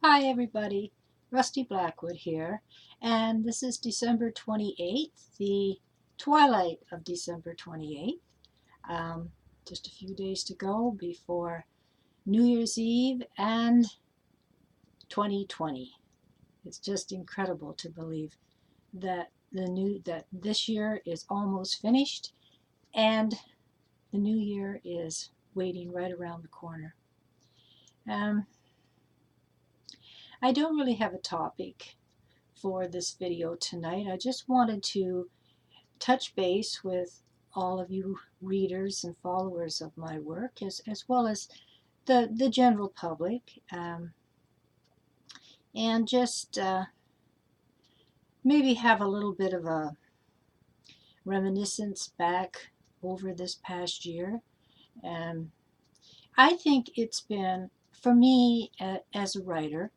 Hi everybody, Rusty Blackwood here, and this is December 28th, the twilight of December 28th. Just a few days to go before New Year's Eve and 2020. It's just incredible to believe that that this year is almost finished and the new year is waiting right around the corner. Um, I don't really have a topic for this video tonight. I just wanted to touch base with all of you readers and followers of my work, as well as the general public, and just maybe have a little bit of a reminiscence back over this past year. Um, I think it's been, for me as a writer,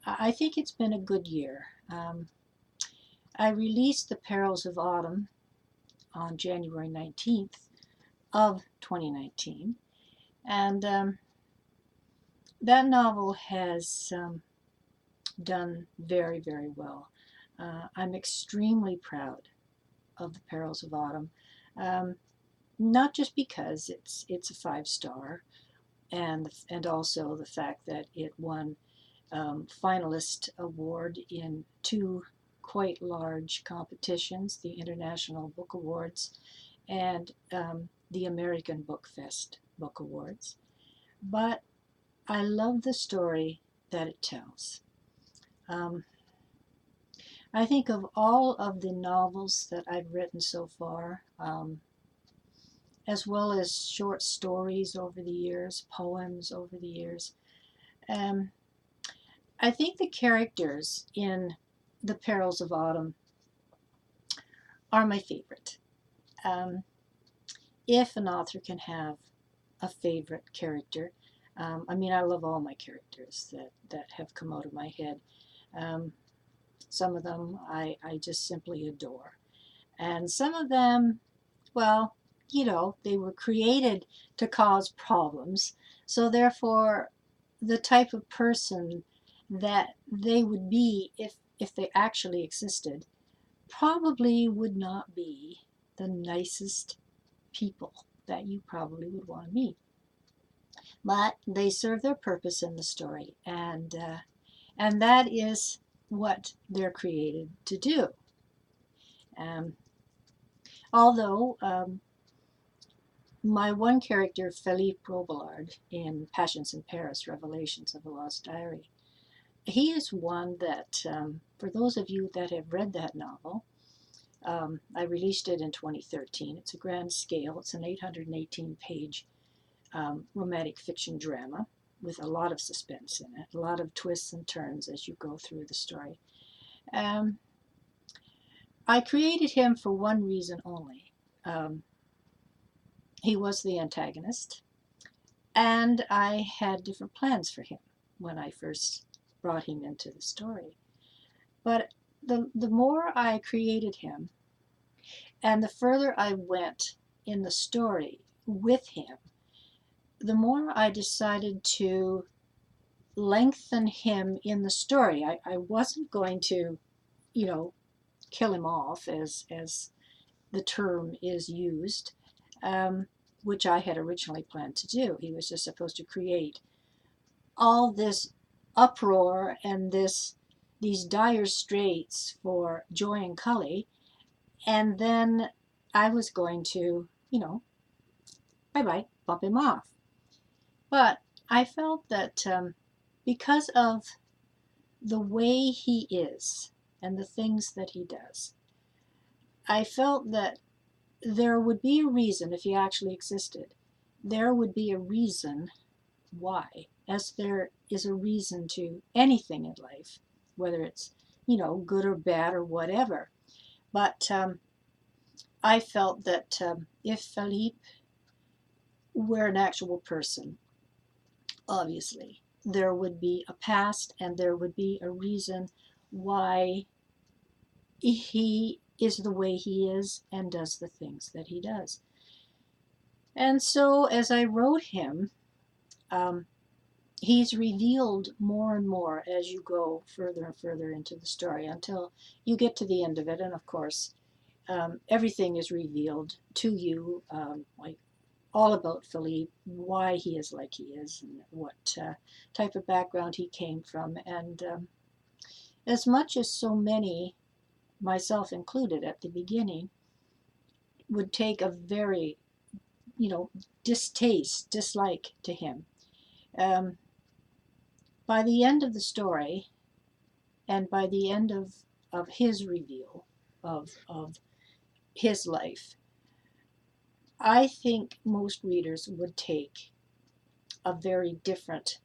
I think it's been a good year. I released The Perils of Autumn on January 19th of 2019, and that novel has done very, very well. I'm extremely proud of The Perils of Autumn, um, not just because it's a 5-star, and also the fact that it won finalist award in two quite large competitions, the International Book Awards and the American Book Fest Book Awards. But I love the story that it tells. Um, I think of all of the novels that I've written so far, as well as short stories over the years, poems over the years, um, I think the characters in The Perils of Autumn are my favorite. Um, if an author can have a favorite character, I mean, I love all my characters that have come out of my head. Um, some of them I just simply adore. And some of them, well, they were created to cause problems. So therefore, the type of person that they would be if they actually existed probably would not be the nicest people that you probably would want to meet. But they serve their purpose in the story, and that is what they're created to do. Um, although my one character, Philippe Robillard, in Passions in Paris, Revelations of a Lost Diary, he is one that, for those of you that have read that novel, I released it in 2013. It's a grand scale. It's an 818-page romantic fiction drama with a lot of suspense in it, a lot of twists and turns as you go through the story. Um, I created him for one reason only. He was the antagonist, and I had different plans for him when I first brought him into the story. But the more I created him, and the further I went in the story with him, the more I decided to lengthen him in the story. I wasn't going to, kill him off, as the term is used, which I had originally planned to do. He was just supposed to create all this uproar and these dire straits for Joy and Cully, and then I was going to, bye-bye, bump him off. But I felt that because of the way he is and the things that he does, I felt that there would be a reason, if he actually existed, there would be a reason why, as there is a reason to anything in life, whether it's, good or bad or whatever. But I felt that if Philippe were an actual person, obviously, there would be a past and there would be a reason why he is the way he is and does the things that he does. And so as I wrote him, um, he's revealed more and more as you go further and further into the story until you get to the end of it. And of course, everything is revealed to you, like all about Philippe, why he is like he is, and what type of background he came from. And as much as so many, myself included at the beginning, would take a very, dislike to him, um, by the end of the story and by the end of his reveal of his life, I think most readers would take a very different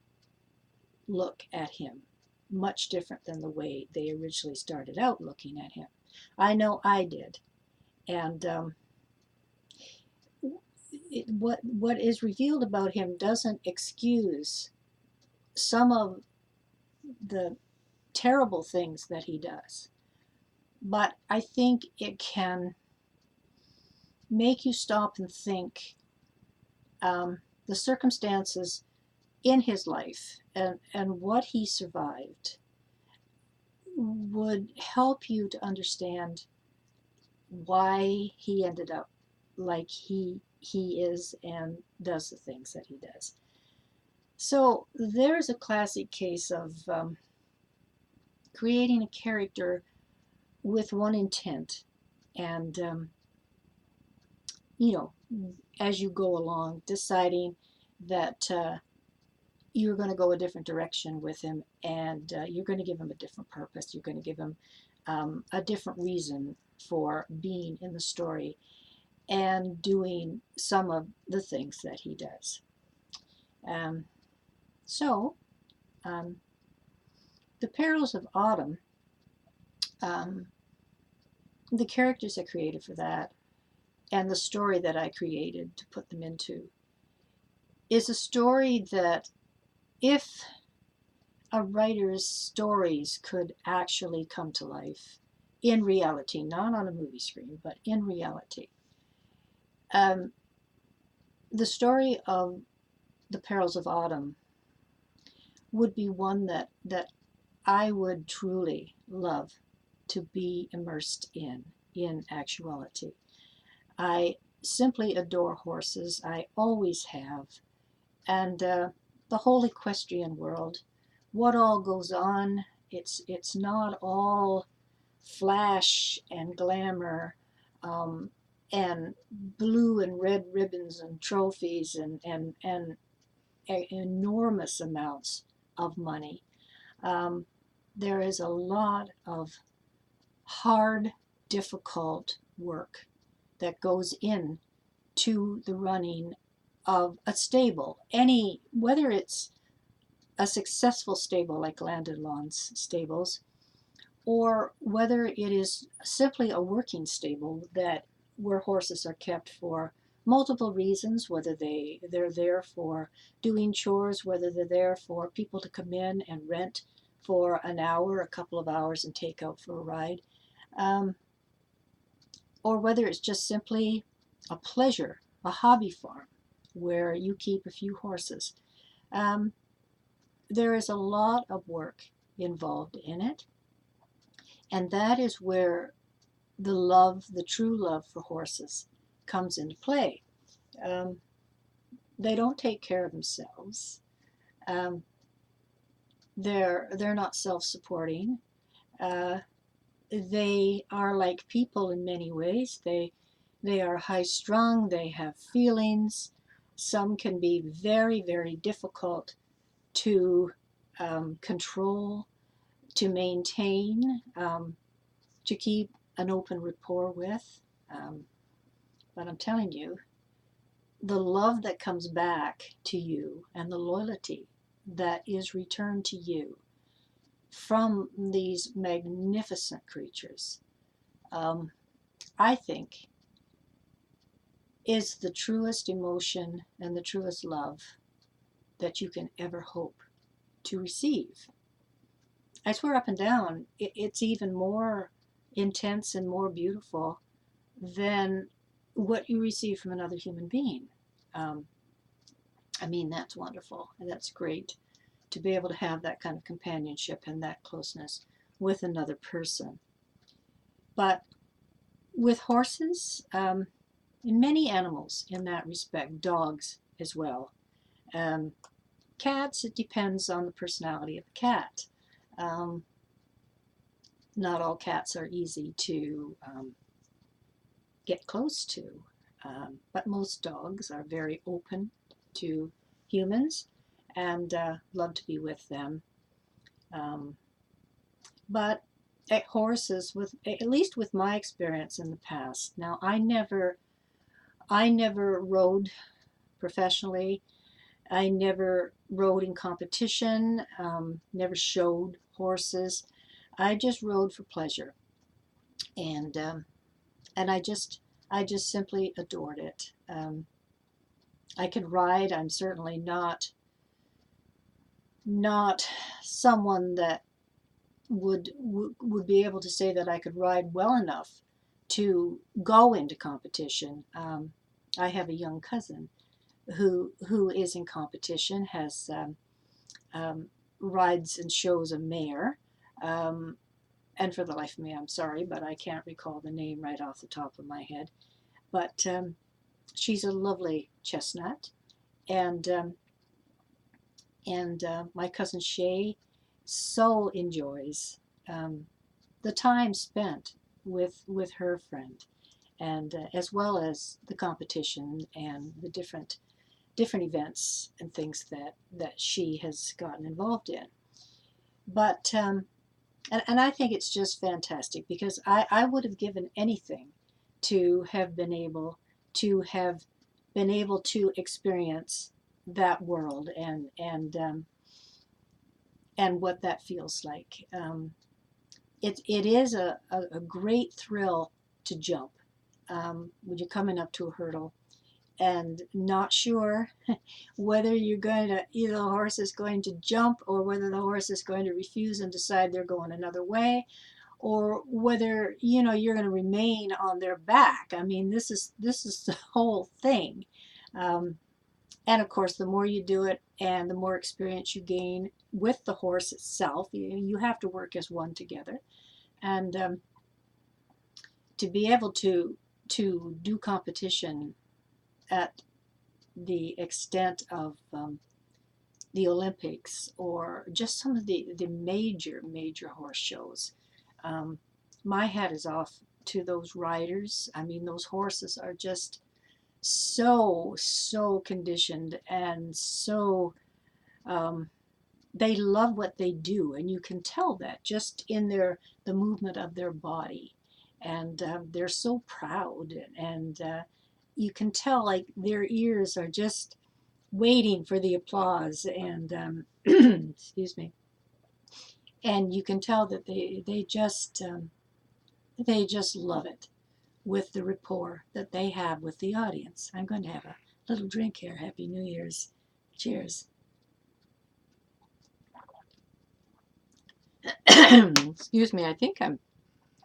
look at him, much different than the way they originally started out looking at him. I know I did. And what is revealed about him doesn't excuse some of the terrible things that he does, but I think it can make you stop and think, the circumstances in his life and what he survived would help you to understand why he ended up like he is and does the things that he does. So there's a classic case of creating a character with one intent, and you know, as you go along, deciding that you're going to go a different direction with him, and you're going to give him a different purpose. You're going to give him a different reason for being in the story and doing some of the things that he does. Um, so, um, The Perils of Autumn, um, the characters I created for that, and the story that I created to put them into, is a story that, if a writer's stories could actually come to life in reality, not on a movie screen, but in reality, um, the story of The Perils of Autumn would be one that I would truly love to be immersed in actuality. I simply adore horses. I always have. And the whole equestrian world, what all goes on, it's not all flash and glamour, um, and blue and red ribbons and trophies and enormous amounts of money. Um, there is a lot of hard, difficult work that goes in to the running of a stable. Whether it's a successful stable like Landed-Lawn's stables, or whether it is simply a working stable where horses are kept for multiple reasons, whether they're there for doing chores, whether they're there for people to come in and rent for an hour, a couple of hours, and take out for a ride, um, or whether it's just simply a pleasure, a hobby farm where you keep a few horses. Um, there is a lot of work involved in it, and that is where the true love for horses comes into play. Um, they don't take care of themselves. Um, they're not self-supporting. Uh, they are like people in many ways. They are high-strung. They have feelings. Some can be very, very difficult to control, to maintain, to keep an open rapport with. Um, but I'm telling you, the love that comes back to you and the loyalty that is returned to you from these magnificent creatures, um, I think, is the truest emotion and the truest love that you can ever hope to receive. I swear up and down, it's even more intense and more beautiful than what you receive from another human being. Um, I mean, that's wonderful and that's great. to be able to have that kind of companionship and that closeness with another person. But with horses, many animals in that respect, dogs as well. Um, Cats, it depends on the personality of the cat. Um, Not all cats are easy to get close to, but most dogs are very open to humans and love to be with them. Um, but horses, with at least with my experience in the past, now I never rode professionally. I never rode in competition, never showed horses. I just rode for pleasure, and I just simply adored it. I could ride. I'm certainly not someone that would be able to say that I could ride well enough to go into competition. I have a young cousin who is in competition, has um, rides and shows a mare. Um, and for the life of me, I'm sorry, but I can't recall the name right off the top of my head. But she's a lovely chestnut, and my cousin Shay so enjoys um, the time spent with her friend, and as well as the competition and the different events and things that she has gotten involved in. But and I think it's just fantastic because I would have given anything to have been able to experience that world and what that feels like. It is a great thrill to jump when you're coming up to a hurdle and not sure whether you're going to, either the horse is going to jump or whether the horse is going to refuse and decide they're going another way, or whether you're going to remain on their back. I mean, this is the whole thing. Um, and of course, the more you do it and the more experience you gain with the horse itself, you have to work as one together. And to be able to do competition at the extent of the Olympics or just some of the major horse shows, um, my hat is off to those riders. I mean, those horses are just so conditioned and so um, they love what they do, and you can tell that just in the movement of their body, and they're so proud, and you can tell like their ears are just waiting for the applause, and excuse me, and you can tell that they just love it with the rapport that they have with the audience. I'm going to have a little drink here. Happy New Year's. Cheers. Excuse me, I think I'm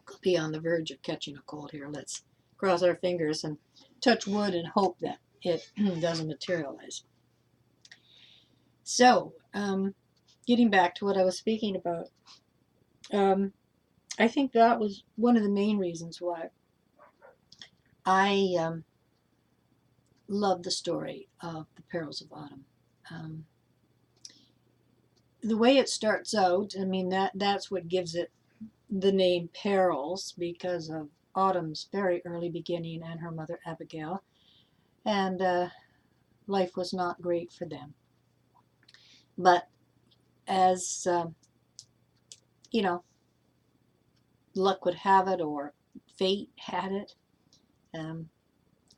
going to be on the verge of catching a cold here. Let's cross our fingers and touch wood and hope that it doesn't materialize. So, getting back to what I was speaking about, I think that was one of the main reasons why I love the story of the Perils of Autumn. Um, the way it starts out, I mean, that's what gives it the name Perils, because of Autumn's very early beginning and her mother Abigail, and life was not great for them. But as you know, luck would have it, or fate had it,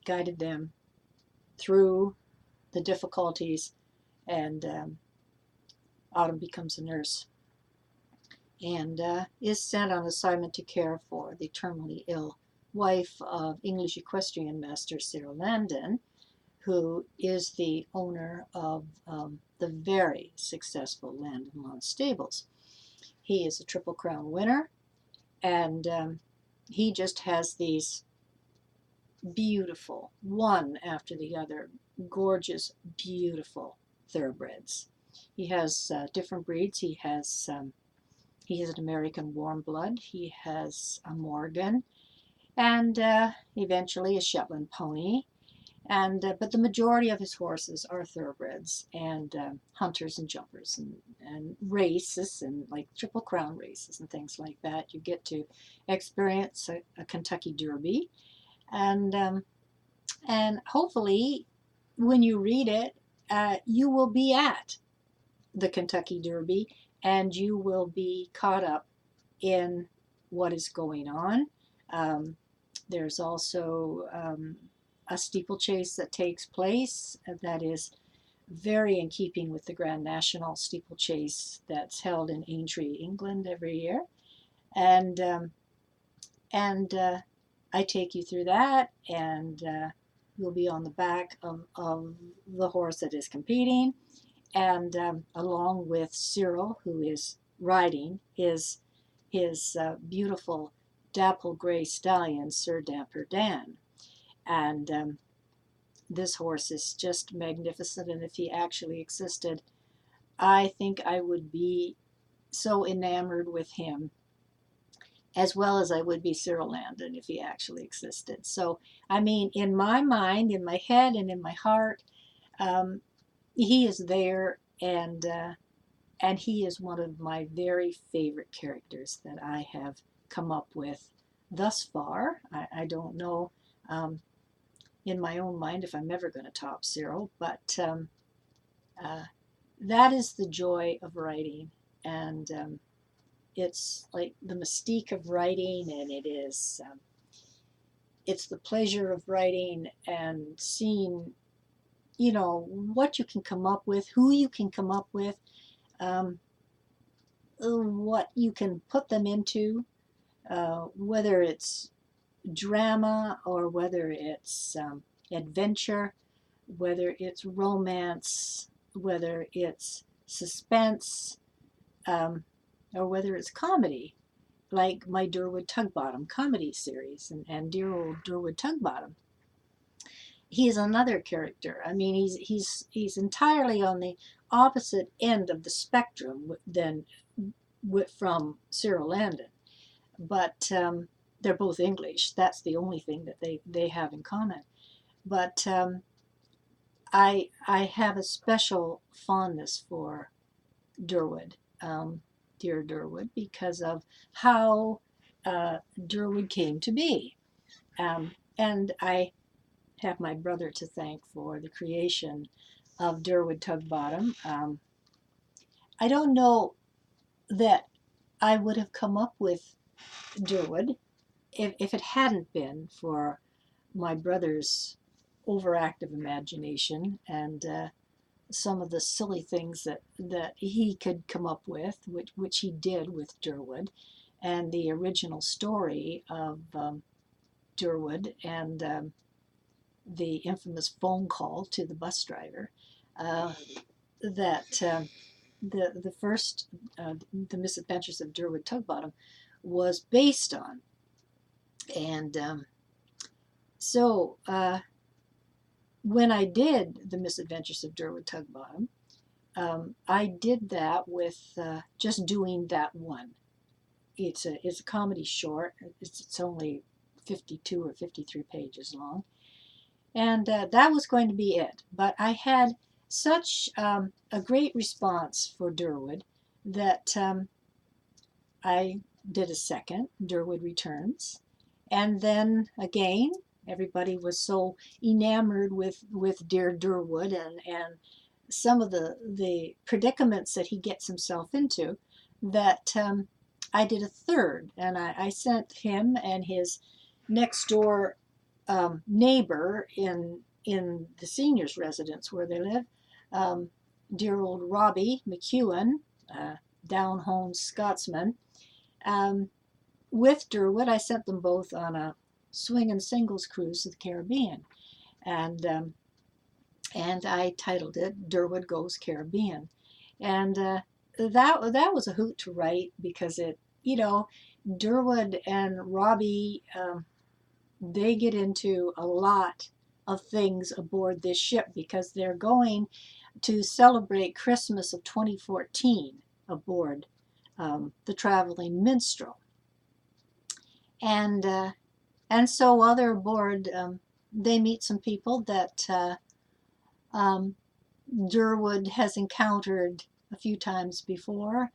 guided them through the difficulties, and Autumn becomes a nurse and is sent on assignment to care for the terminally ill wife of English equestrian master Cyril Landon, who is the owner of the very successful Landon Lawn Stables. He is a Triple Crown winner, and he just has these beautiful, one after the other, gorgeous, beautiful thoroughbreds. He has different breeds. He has an American warm blood. He has a Morgan, and eventually a Shetland pony. And but the majority of his horses are thoroughbreds and hunters and jumpers and races and like Triple Crown races and things like that. You get to experience a Kentucky Derby, and hopefully when you read it, you will be at the Kentucky Derby and you will be caught up in what is going on. Um, there's also a steeplechase that takes place that is very in keeping with the Grand National steeplechase that's held in Aintree, England every year. And I take you through that, and you'll be on the back of the horse that is competing, and along with Cyril, who is riding his beautiful dapple gray stallion, Sir Damper Dan. And this horse is just magnificent, and if he actually existed, I think I would be so enamored with him as well as I would be Cyril Landon if he actually existed. So, I mean, in my mind, in my head, and in my heart, um, he is there, and he is one of my very favorite characters that I have come up with thus far. I don't know in my own mind if I'm ever going to top Cyril, but uh, that is the joy of writing, and it's like the mystique of writing, and it's the pleasure of writing and seeing, you know, what you can come up with, who you can come up with, um, what you can put them into, whether it's drama or whether it's adventure, whether it's romance, whether it's suspense, um, or whether it's comedy, like my Durwood Tugbottom comedy series, and dear old Durwood Tugbottom. He's another character. I mean, he's entirely on the opposite end of the spectrum than from Cyril Landon, but they're both English. That's the only thing that they have in common. But I have a special fondness for Durwood, dear Durwood, because of how Durwood came to be. And I have my brother to thank for the creation of Durwood Tugbottom. I don't know that I would have come up with Durwood if it hadn't been for my brother's overactive imagination and some of the silly things that he could come up with, which he did with Durwood, and the original story of Durwood and the infamous phone call to the bus driver that the first the Misadventures of Durwood Tugbottom was based on. And so when I did the Misadventures of Durwood Tugbottom, I did that with just doing that one. It's a comedy short. It's only 52 or 53 pages long, and that was going to be it. But I had such a great response for Durwood that I did a second, Durwood Returns, and then again, everybody was so enamored with dear Durwood and some of the predicaments that he gets himself into that I did a third, and I sent him and his next door neighbor in the seniors' residence where they live, dear old Robbie McEwen, down home Scotsman. With Durwood, I sent them both on a swing and singles cruise to the Caribbean, and I titled it "Durwood Goes Caribbean," and that was a hoot to write because it, you know, Durwood and Robbie, they get into a lot of things aboard this ship because they're going to celebrate Christmas of 2014 aboard the Traveling Minstrel. And so while they're aboard, they meet some people that Durwood has encountered a few times before,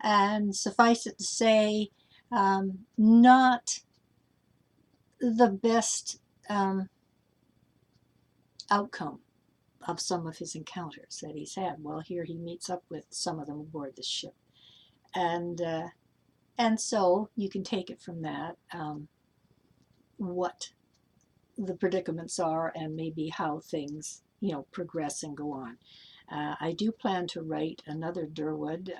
and suffice it to say, not the best outcome of some of his encounters that he's had. Well, here he meets up with some of them aboard the ship, and so you can take it from that what the predicaments are and maybe how things progress and go on. I do plan to write another Durwood.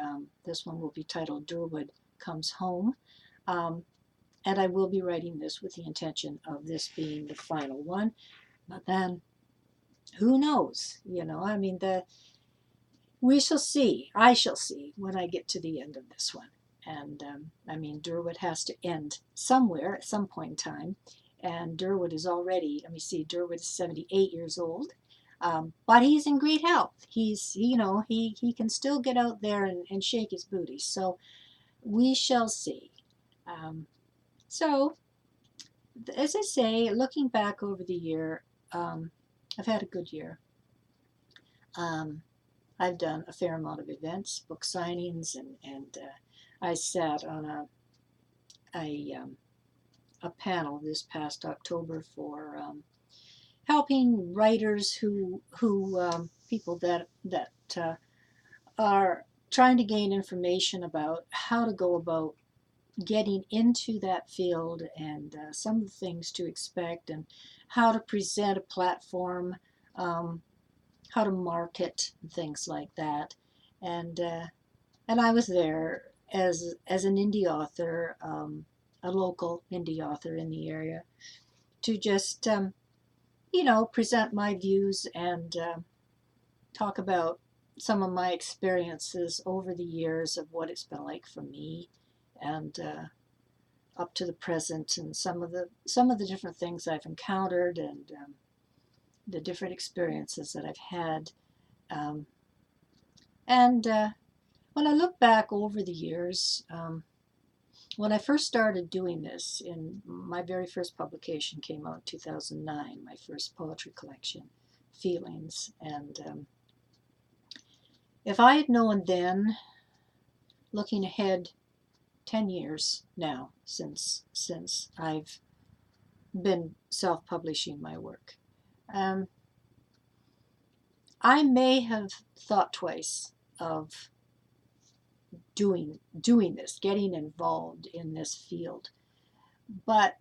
This one will be titled Durwood Comes Home. And I will be writing this with the intention of this being the final one. But then, who knows? I mean, we shall see. I shall see when I get to the end of this one. And I mean, Durwood has to end somewhere at some point in time. And Durwood is already, let me see, Durwood is 78 years old. But he's in great health. He's, he can still get out there and shake his booty. So we shall see. So, as I say, looking back over the year, I've had a good year. I've done a fair amount of events, book signings, and I sat on a panel this past October for helping writers who people that are trying to gain information about how to go about getting into that field, and some of the things to expect, and how to present a platform, how to market, things like that. And I was there as an indie author, a local indie author in the area, to just present my views and talk about some of my experiences over the years of what it's been like for me, and up to the present, and some of the different things I've encountered, and the different experiences that I've had. And when I look back over the years, when I first started doing this, in my very first publication came out in 2009, my first poetry collection, Feelings. And if I had known then, looking ahead 10 years now since I've been self-publishing my work, I may have thought twice of doing this, getting involved in this field. But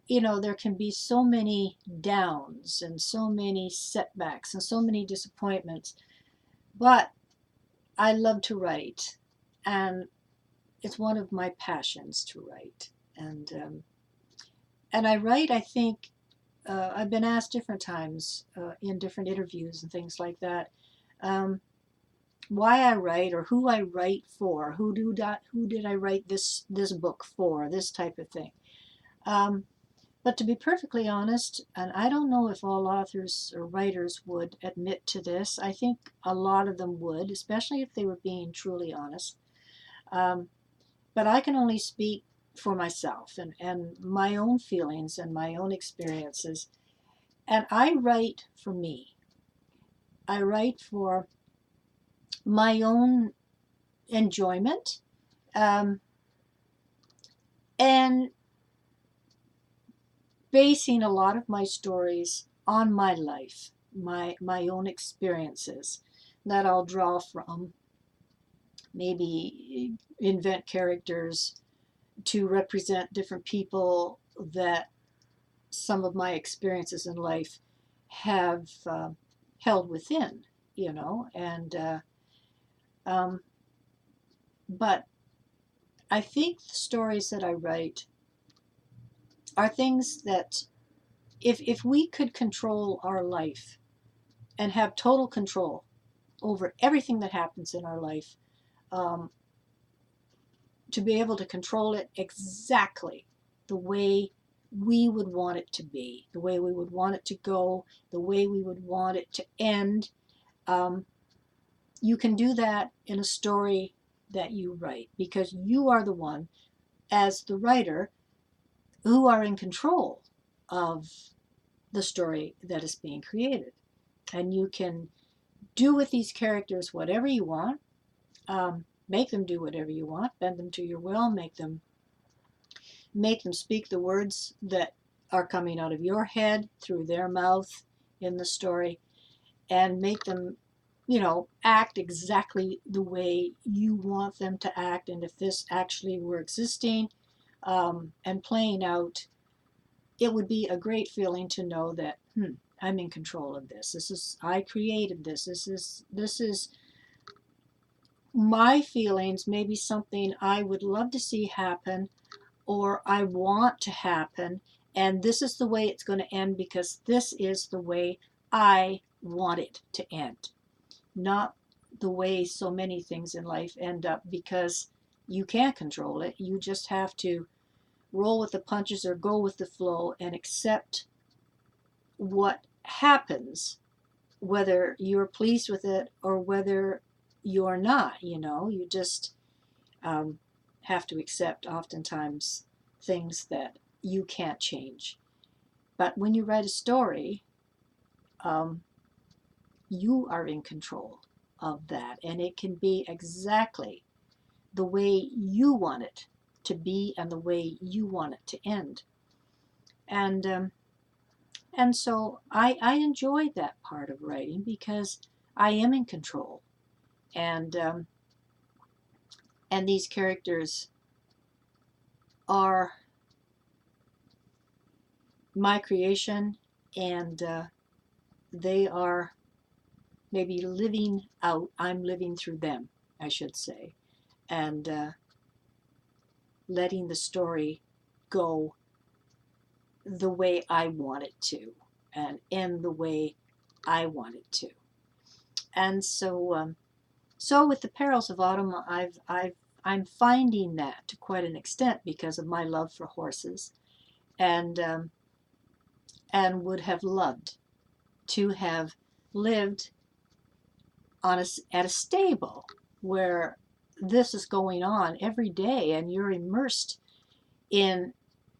there can be so many downs and so many setbacks and so many disappointments. But I love to write, and it's one of my passions to write. And I write, I think, I've been asked different times in different interviews and things like that, why I write, or who I write for, who did I write this book for, this type of thing. But to be perfectly honest, and I don't know if all authors or writers would admit to this, I think a lot of them would, especially if they were being truly honest. But I can only speak for myself and my own feelings and my own experiences. And I write for me. I write for my own enjoyment, and basing a lot of my stories on my life, my own experiences that I'll draw from, maybe invent characters to represent different people that some of my experiences in life have held within, and but I think the stories that I write are things that, if we could control our life and have total control over everything that happens in our life, to be able to control it exactly the way we would want it to be, the way we would want it to go, the way we would want it to end, you can do that in a story that you write, because you are the one, as the writer, who are in control of the story that is being created. And you can do with these characters whatever you want, make them do whatever you want, bend them to your will, make them speak the words that are coming out of your head through their mouth in the story, and make them, act exactly the way you want them to act. And if this actually were existing and playing out, it would be a great feeling to know that I'm in control of this. I created this. This is my feelings, maybe something I would love to see happen, or I want to happen, and this is the way it's going to end because this is the way I want it to end. Not the way so many things in life end up, because you can't control it. You just have to roll with the punches or go with the flow and accept what happens, whether you're pleased with it or whether you're not. You just have to accept oftentimes things that you can't change. But when you write a story, um, you are in control of that, and it can be exactly the way you want it to be and the way you want it to end. And so I enjoy that part of writing because I am in control, and and these characters are my creation, and they are maybe living out. I'm living through them, I should say, and letting the story go the way I want it to, and end the way I want it to. And so with the Perils of Autumn, I'm finding that to quite an extent because of my love for horses, and would have loved to have lived at a stable where this is going on every day, and you're immersed in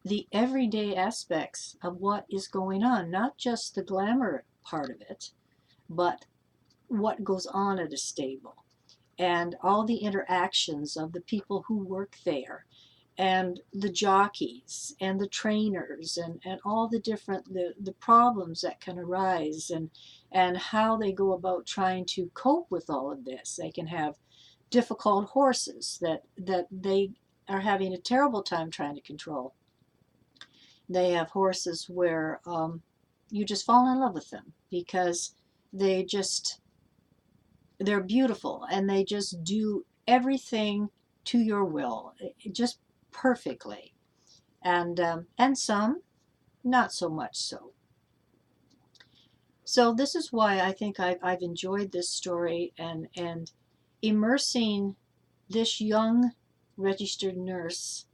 the everyday aspects of what is going on, not just the glamour part of it, but what goes on at a stable and all the interactions of the people who work there, and the jockeys and the trainers, and all the different the problems that can arise, and how they go about trying to cope with all of this. They can have difficult horses that they are having a terrible time trying to control. They have horses where you just fall in love with them because they just they're beautiful, and they just do everything to your will, just perfectly. And some not so much so. So this is why I think I've enjoyed this story, and immersing this young registered nurse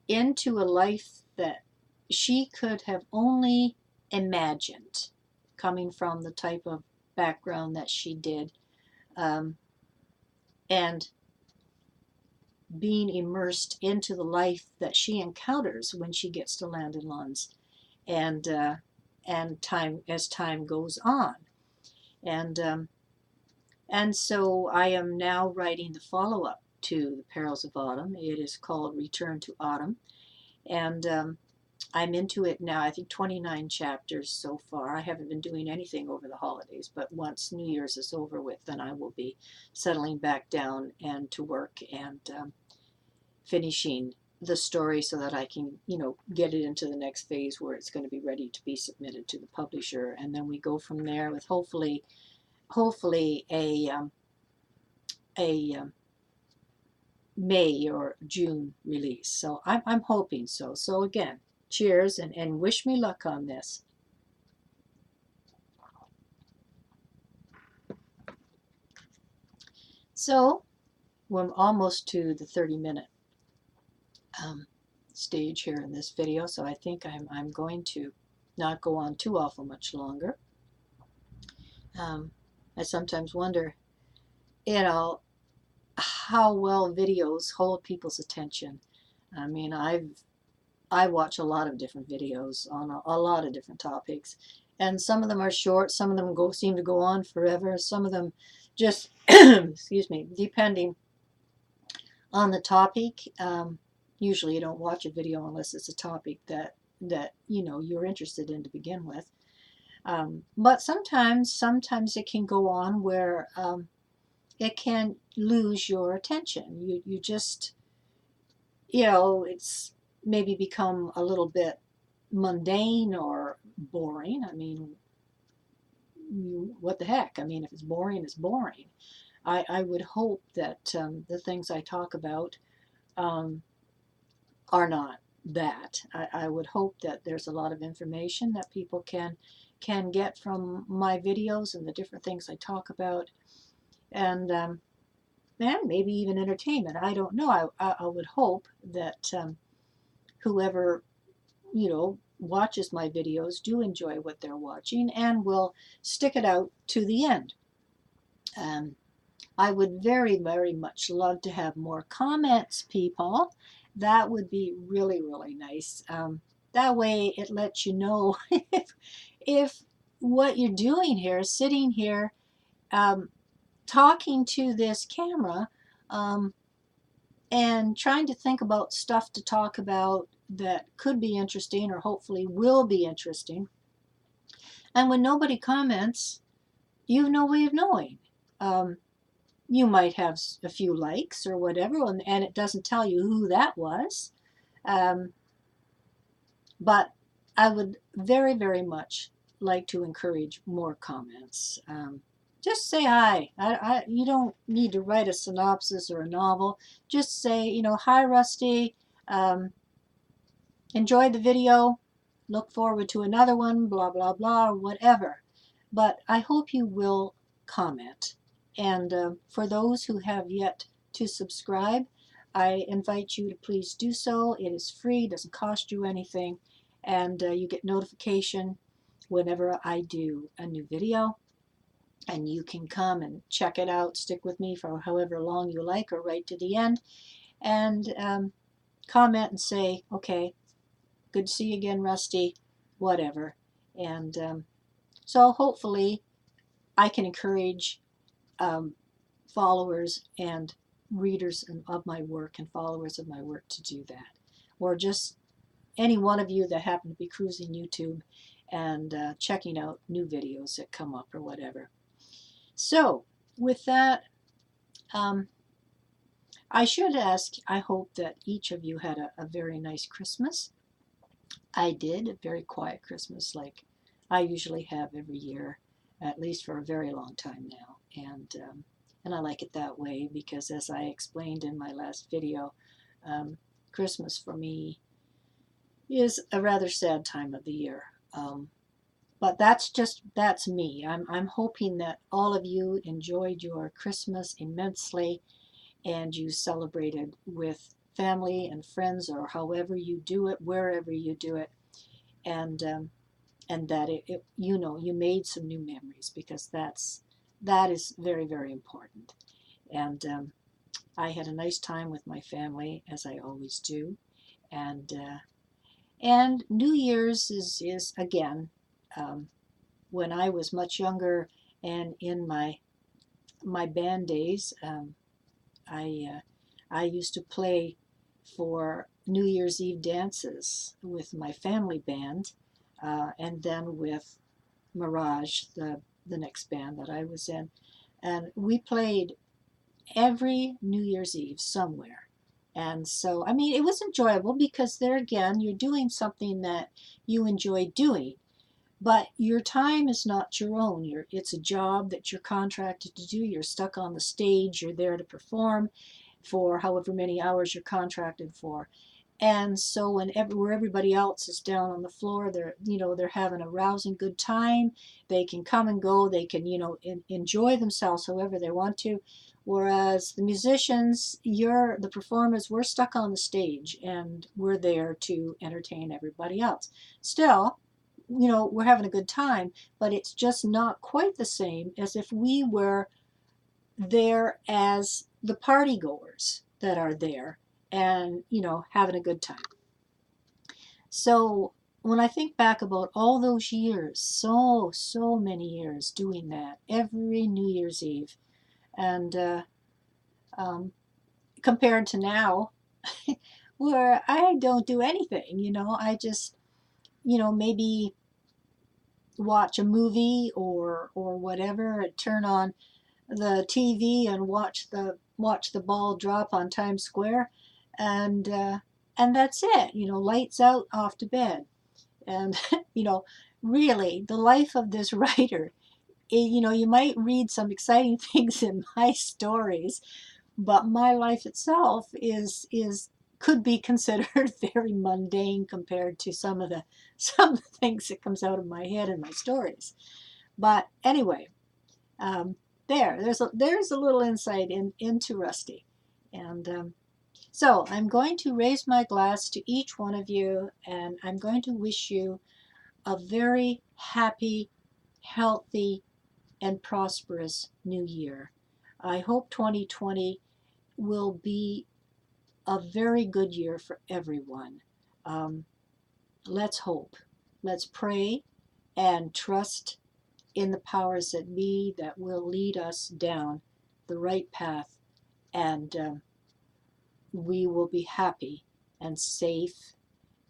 into a life that she could have only imagined, coming from the type of background that she did, um, and being immersed into the life that she encounters when she gets to Land Lawns, and time as time goes on, and so I am now writing the follow-up to The Perils of Autumn. It is called Return to Autumn, and I'm into it now. I think 29 chapters so far. I haven't been doing anything over the holidays, but once New Year's is over with, then I will be settling back down and to work, and finishing the story so that I can, get it into the next phase where it's going to be ready to be submitted to the publisher, and then we go from there with hopefully a May or June release. So I'm hoping so. So again, cheers, and wish me luck on this. So we're almost to the 30-minute stage here in this video, so I think I'm going to not go on too awful much longer. I sometimes wonder you know, how well videos hold people's attention. I mean, I watch a lot of different videos on a lot of different topics, and some of them are short, some of them seem to go on forever, some of them just excuse me, depending on the topic. Usually, you don't watch a video unless it's a topic that you're interested in to begin with. But sometimes it can go on where it can lose your attention. You just it's maybe become a little bit mundane or boring. I mean, what the heck? I mean, if it's boring, it's boring. I would hope that the things I talk about um, are not that. I would hope that there's a lot of information that people can get from my videos and the different things I talk about, and maybe even entertainment. I don't know. I would hope that whoever watches my videos do enjoy what they're watching and will stick it out to the end. Um, I would very, very much love to have more comments, people. That would be really, really nice. That way it lets you know if what you're doing here, sitting here, um, talking to this camera, um, and trying to think about stuff to talk about that could be interesting or hopefully will be interesting. And when nobody comments, you have no way of knowing. Um, you might have a few likes or whatever, and it doesn't tell you who that was. Um, but I would very, very much like to encourage more comments. Just say hi. You don't need to write a synopsis or a novel. Just say, hi, Rusty. Um, Enjoyed the video. Look forward to another one, blah, blah, blah, or whatever. But I hope you will comment. And for those who have yet to subscribe, I invite you to please do so. It is free, doesn't cost you anything, and you get notification whenever I do a new video. And you can come and check it out, stick with me for however long you like, or right to the end, and comment and say, okay, good to see you again, Rusty, whatever. And so hopefully I can encourage um, followers and readers of my work and followers of my work to do that. Or just any one of you that happen to be cruising YouTube and checking out new videos that come up or whatever. So with that, um, I should ask, I hope that each of you had a very nice Christmas. I did a very quiet Christmas, like I usually have every year, at least for a very long time now, and I like it that way because, as I explained in my last video, um, Christmas for me is a rather sad time of the year. But that's me. I'm hoping that all of you enjoyed your Christmas immensely and you celebrated with family and friends or however you do it, wherever you do it, and that you made some new memories because that is very, very important. And I had a nice time with my family, as I always do, and New Year's is again, um, when I was much younger and in my band days. I I used to play for New Year's Eve dances with my family band, and then with Mirage, the next band that I was in, and we played every New Year's Eve somewhere. And so, I mean, it was enjoyable because there again, you're doing something that you enjoy doing, but your time is not your own. It's a job that you're contracted to do. You're stuck on the stage. You're there to perform for however many hours you're contracted for. And so where everybody else is down on the floor, they're having a rousing good time. They can come and go. They can enjoy themselves however they want to. Whereas the musicians, the performers, we're stuck on the stage and we're there to entertain everybody else. Still, we're having a good time, but it's just not quite the same as if we were there as the party goers that are there and, having a good time. So when I think back about all those years, so many years doing that every New Year's Eve, and um, compared to now, where I don't do anything, I just, maybe watch a movie or whatever, and turn on the TV and watch the ball drop on Times Square, and and that's it. Lights out, off to bed. And really, the life of this writer. You might read some exciting things in my stories, but my life itself is could be considered very mundane compared to some of the things that comes out of my head in my stories. But anyway, um, there's a little insight into Rusty, and so I'm going to raise my glass to each one of you, and I'm going to wish you a very happy, healthy, and prosperous new year. I hope 2020 will be a very good year for everyone. Um, let's hope. Let's pray and trust in the powers that be that will lead us down the right path, and we will be happy and safe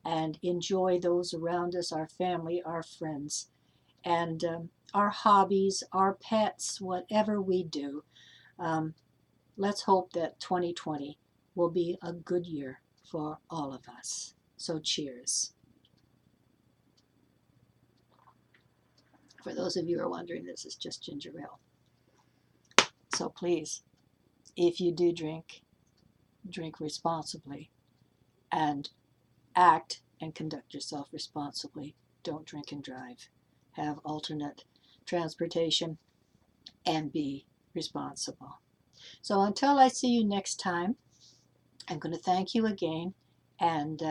and enjoy those around us, our family, our friends, and our hobbies, our pets, whatever we do. Um, let's hope that 2020 will be a good year for all of us. So cheers. For those of you who are wondering, this is just ginger ale. So please, if you do drink, drink responsibly and act and conduct yourself responsibly. Don't drink and drive. Have alternate transportation and be responsible. So until I see you next time, I'm going to thank you again, and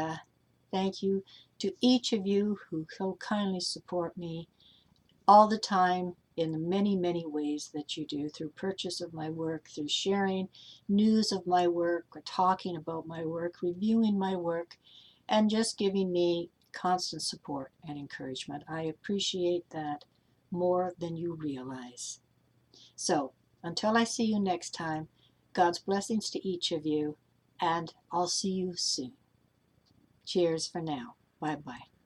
thank you to each of you who so kindly support me all the time in the many, many ways that you do, through purchase of my work, through sharing news of my work, or talking about my work, reviewing my work, and just giving me constant support and encouragement. I appreciate that more than you realize. So until I see you next time, God's blessings to each of you, and I'll see you soon. Cheers for now. Bye-bye.